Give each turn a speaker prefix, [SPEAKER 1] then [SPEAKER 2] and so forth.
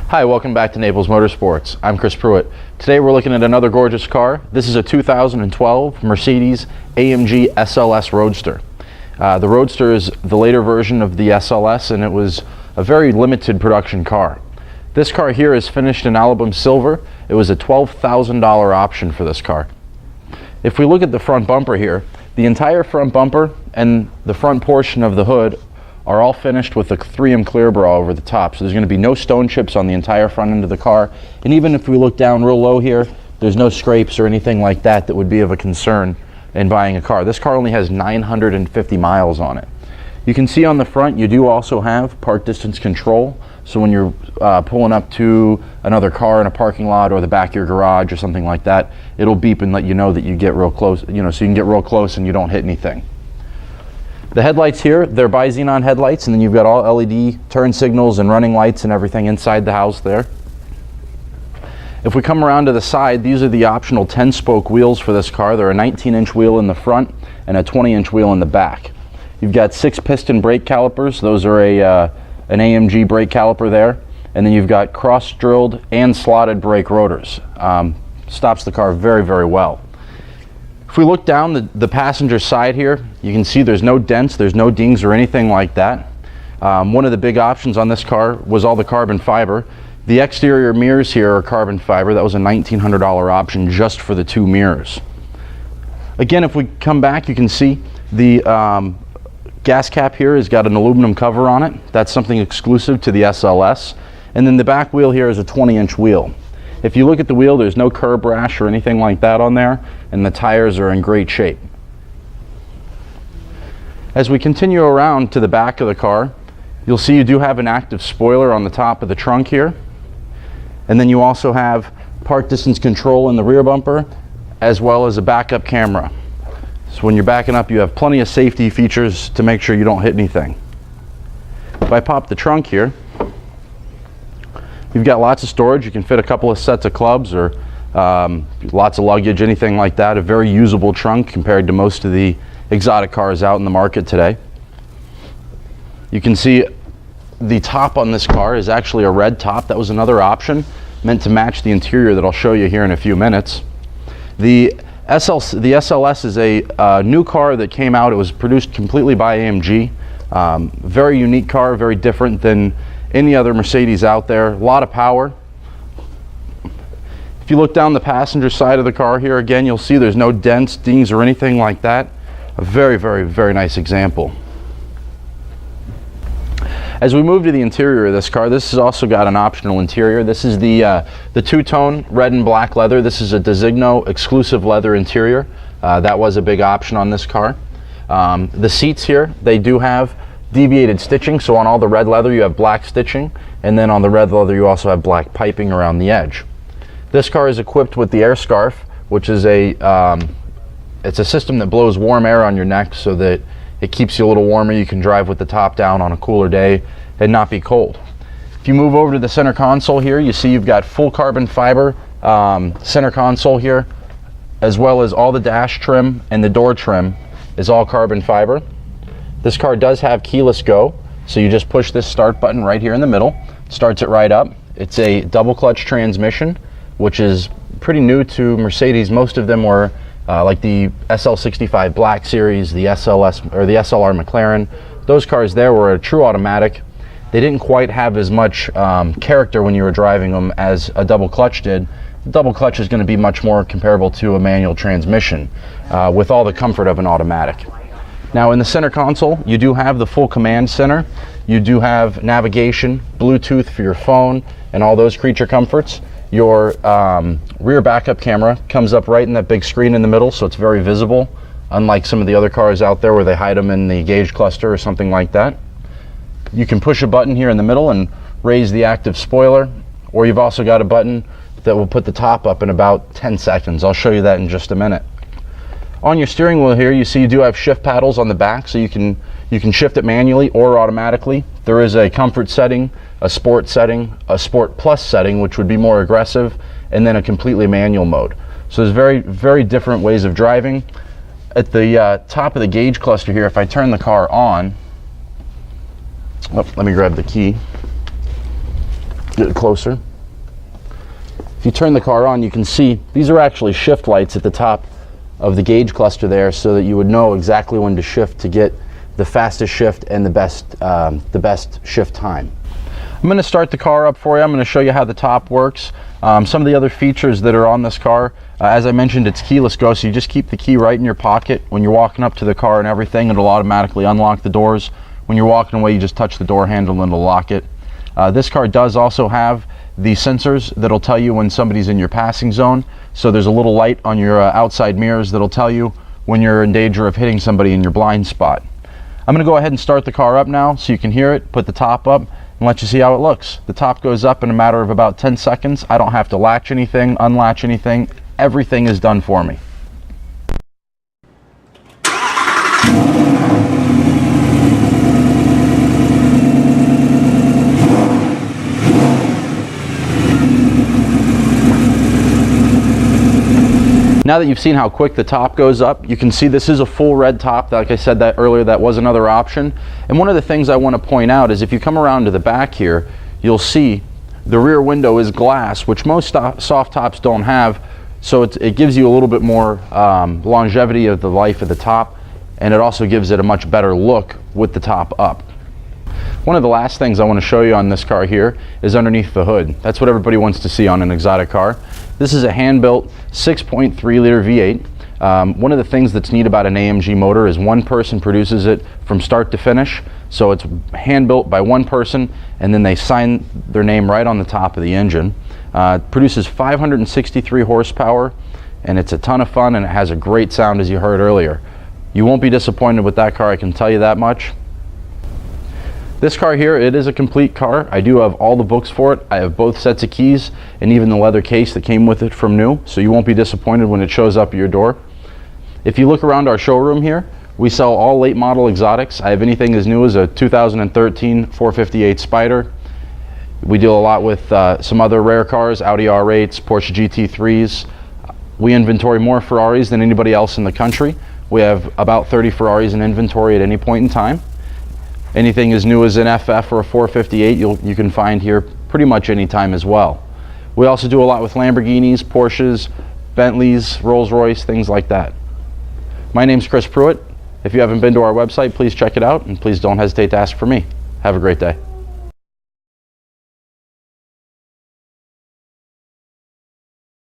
[SPEAKER 1] Hi, welcome back to Naples Motorsports. I'm Chris Pruitt. Today we're looking at another gorgeous car. This is a 2012 Mercedes-AMG SLS Roadster. The Roadster is the later version of the SLS, and it was a very limited production car. This car here is finished in ALUBEAM silver. It was a $12,000 option for this car. If we look at the front bumper here, the entire front bumper and the front portion of the hood are all finished with a 3M clear bra over the top. So there's going to be no stone chips on the entire front end of the car. And even if we look down real low here, there's no scrapes or anything like that that would be of a concern in buying a car. This car only has 950 miles on it. You can see on the front you do also have park distance control. So when you're pulling up to another car in a parking lot or the back of your garage or something like that, it'll beep and let you know that you get real close, so you can get real close and you don't hit anything. The headlights here, they're bi-xenon headlights, and then you've got all LED turn signals and running lights and everything inside the house there. If we come around to the side, these are the optional 10-spoke wheels for this car. They're a 19-inch wheel in the front and a 20-inch wheel in the back. You've got 6-piston brake calipers. Those are an AMG brake caliper there. And then you've got cross-drilled and slotted brake rotors. Stops the car very, very well. If we look down the passenger side here, you can see there's no dents, there's no dings or anything like that. One of the big options on this car was all the carbon fiber. The exterior mirrors here are carbon fiber. That was a $1,900 option just for the two mirrors. Again, if we come back, you can see the gas cap here has got an aluminum cover on it. That's something exclusive to the SLS. And then the back wheel here is a 20-inch wheel. If you look at the wheel, there's no curb rash or anything like that on there, and the tires are in great shape. As we continue around to the back of the car, you'll see you do have an active spoiler on the top of the trunk here. And then you also have park distance control in the rear bumper, as well as a backup camera. So when you're backing up, you have plenty of safety features to make sure you don't hit anything. If I pop the trunk here, you've got lots of storage. You can fit a couple of sets of clubs or lots of luggage, anything like that. A very usable trunk compared to most of the exotic cars out in the market today. You can see the top on this car is actually a red top. That was another option meant to match the interior that I'll show you here in a few minutes. The SLS is a new car that came out. It was produced completely by AMG. Very unique car, very different than any other Mercedes out there. A lot of power. If you look down the passenger side of the car here, again, you'll see there's no dents, dings, or anything like that. A very, very, very nice example. As we move to the interior of this car, this has also got an optional interior. This is the two-tone red and black leather. This is a Designo exclusive leather interior. That was a big option on this car. The seats here, they do have deviated stitching, so on all the red leather you have black stitching, and then on the red leather you also have black piping around the edge. This car is equipped with the air scarf, which is it's a system that blows warm air on your neck so that it keeps you a little warmer. You can drive with the top down on a cooler day and not be cold. If you move over to the center console here, you see you've got full carbon fiber center console here, as well as all the dash trim and the door trim is all carbon fiber. This car does have keyless go, so you just push this start button right here in the middle. Starts it right up. It's a double clutch transmission, which is pretty new to Mercedes. Most of them were like the SL65 Black Series, the SLS or the SLR McLaren. Those cars there were a true automatic. They didn't quite have as much character when you were driving them as a double clutch did. The double clutch is going to be much more comparable to a manual transmission with all the comfort of an automatic. Now in the center console, you do have the full command center. You do have navigation, Bluetooth for your phone, and all those creature comforts. Your rear backup camera comes up right in that big screen in the middle, so it's very visible, unlike some of the other cars out there where they hide them in the gauge cluster or something like that. You can push a button here in the middle and raise the active spoiler, or you've also got a button that will put the top up in about 10 seconds. I'll show you that in just a minute. On your steering wheel here, you see you do have shift paddles on the back, so you can shift it manually or automatically. There is a comfort setting, a sport setting, a sport plus setting, which would be more aggressive, and then a completely manual mode. So there's very, very different ways of driving. At the top of the gauge cluster here, if I turn the car on, let me grab the key. Get it closer. If you turn the car on, you can see these are actually shift lights at the top of the gauge cluster there, so that you would know exactly when to shift to get the fastest shift and the best shift time. I'm going to start the car up for you. I'm going to show you how the top works. Some of the other features that are on this car, as I mentioned, it's keyless go, so you just keep the key right in your pocket. When you're walking up to the car and everything, it'll automatically unlock the doors. When you're walking away, you just touch the door handle and it'll lock it. This car does also have the sensors that'll tell you when somebody's in your passing zone. So there's a little light on your outside mirrors that'll tell you when you're in danger of hitting somebody in your blind spot. I'm going to go ahead and start the car up now so you can hear it, put the top up, and let you see how it looks. The top goes up in a matter of about 10 seconds. I don't have to latch anything, unlatch anything. Everything is done for me. Now that you've seen how quick the top goes up, you can see this is a full red top. Like I said that earlier, that was another option. And one of the things I want to point out is if you come around to the back here, you'll see the rear window is glass, which most soft tops don't have. So it gives you a little bit more longevity of the life of the top, and it also gives it a much better look with the top up. One of the last things I want to show you on this car here is underneath the hood. That's what everybody wants to see on an exotic car. This is a hand-built 6.3 liter V8. One of the things that's neat about an AMG motor is one person produces it from start to finish. So it's hand-built by one person, and then they sign their name right on the top of the engine. It produces 563 horsepower, and it's a ton of fun, and it has a great sound, as you heard earlier. You won't be disappointed with that car, I can tell you that much. This car here, it is a complete car. I do have all the books for it. I have both sets of keys and even the leather case that came with it from new, so you won't be disappointed when it shows up at your door. If you look around our showroom here, we sell all late model exotics. I have anything as new as a 2013 458 Spyder. We deal a lot with some other rare cars, Audi R8s, Porsche GT3s. We inventory more Ferraris than anybody else in the country. We have about 30 Ferraris in inventory at any point in time. Anything as new as an FF or a 458 you can find here pretty much any time as well. We also do a lot with Lamborghinis, Porsches, Bentleys, Rolls-Royce, things like that. My name's Chris Pruitt. If you haven't been to our website, please check it out, and please don't hesitate to ask for me. Have a great day.